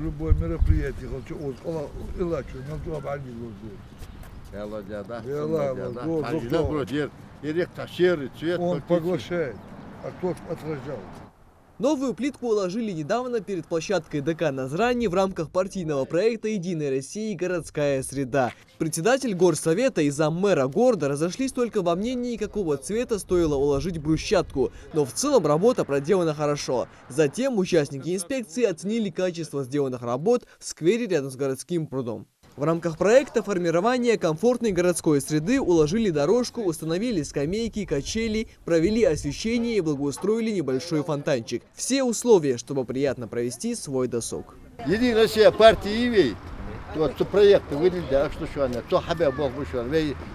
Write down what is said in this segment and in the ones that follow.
любое мероприятие, он поглощает, а тот отражал. Новую плитку уложили недавно перед площадкой ДК Назрани в рамках партийного проекта «Единая Россия. Городская среда». Председатель горсовета и заммэра города разошлись только во мнении, какого цвета стоило уложить брусчатку. Но в целом работа проделана хорошо. Затем участники инспекции оценили качество сделанных работ в сквере рядом с городским прудом. В рамках проекта формирования комфортной городской среды уложили дорожку, установили скамейки, качели, провели освещение и благоустроили небольшой фонтанчик. Все условия, чтобы приятно провести свой досуг. Единая Россия партии вот проекты выделили, что она, то хабя бог вышел,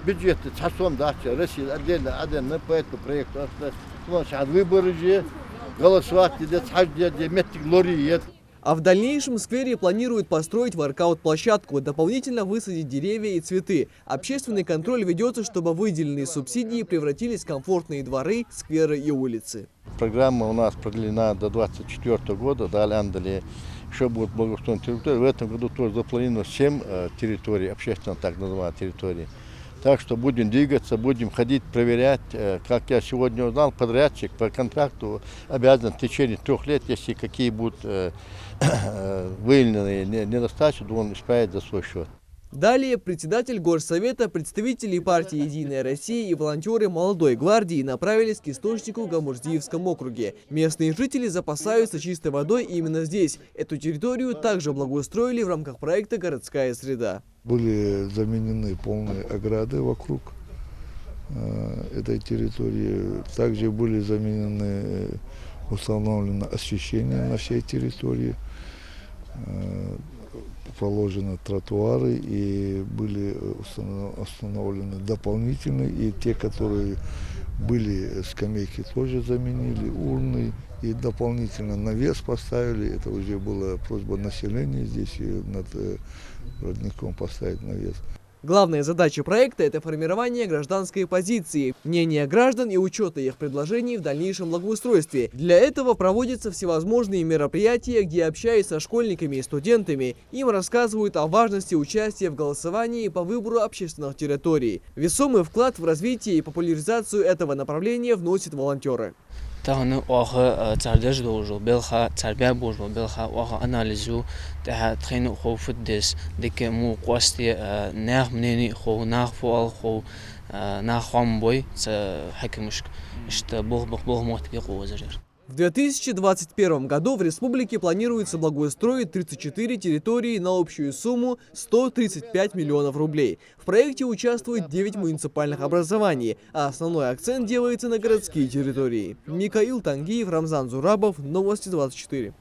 бюджеты, часом да, Россия отдельно по этому проекту, выборы же, голосовать, метик лориет. А в дальнейшем в сквере планируют построить воркаут-площадку, дополнительно высадить деревья и цветы. Общественный контроль ведется, чтобы выделенные субсидии превратились в комфортные дворы, скверы и улицы. Программа у нас продлена до 2024 года, далее еще будут благоустроены территории. В этом году тоже запланировано 7 территорий, общественно так называемых территорий. Так что будем двигаться, будем ходить, проверять. Как я сегодня узнал, подрядчик по контракту обязан в течение 3 лет, если какие будут выявлены недостатки, он исправить за свой счет. Далее председатель горсовета, представители партии «Единая Россия» и волонтеры молодой гвардии направились к источнику в Гамурзиевском округе. Местные жители запасаются чистой водой именно здесь. Эту территорию также благоустроили в рамках проекта «Городская среда». Были заменены полные ограды вокруг этой территории. Также были заменены, установлено освещение на всей территории. Положены тротуары и были установлены дополнительные, и те, которые были скамейки, тоже заменили, урны, и дополнительно навес поставили. Это уже была просьба населения здесь и над родником поставить навес. Главная задача проекта – это формирование гражданской позиции, мнения граждан и учета их предложений в дальнейшем благоустройстве. Для этого проводятся всевозможные мероприятия, где, общаясь со школьниками и студентами, им рассказывают о важности участия в голосовании по выбору общественных территорий. Весомый вклад в развитие и популяризацию этого направления вносят волонтеры. تاهن واقع تردج دوجو بالخا تربية بوجو بالخا واقع أناليزو تها تخين خو فدس دك مو قاستي ناخ منيني خو ناخ فوال خو ناخ عمبوي حكمش اشت بوغ موت بيقو وزجر. В 2021 году в республике планируется благоустроить 34 территории на общую сумму 135 миллионов рублей. В проекте участвует 9 муниципальных образований, а основной акцент делается на городские территории. Микаил Тангиев, Рамзан Зурабов, Новости 24.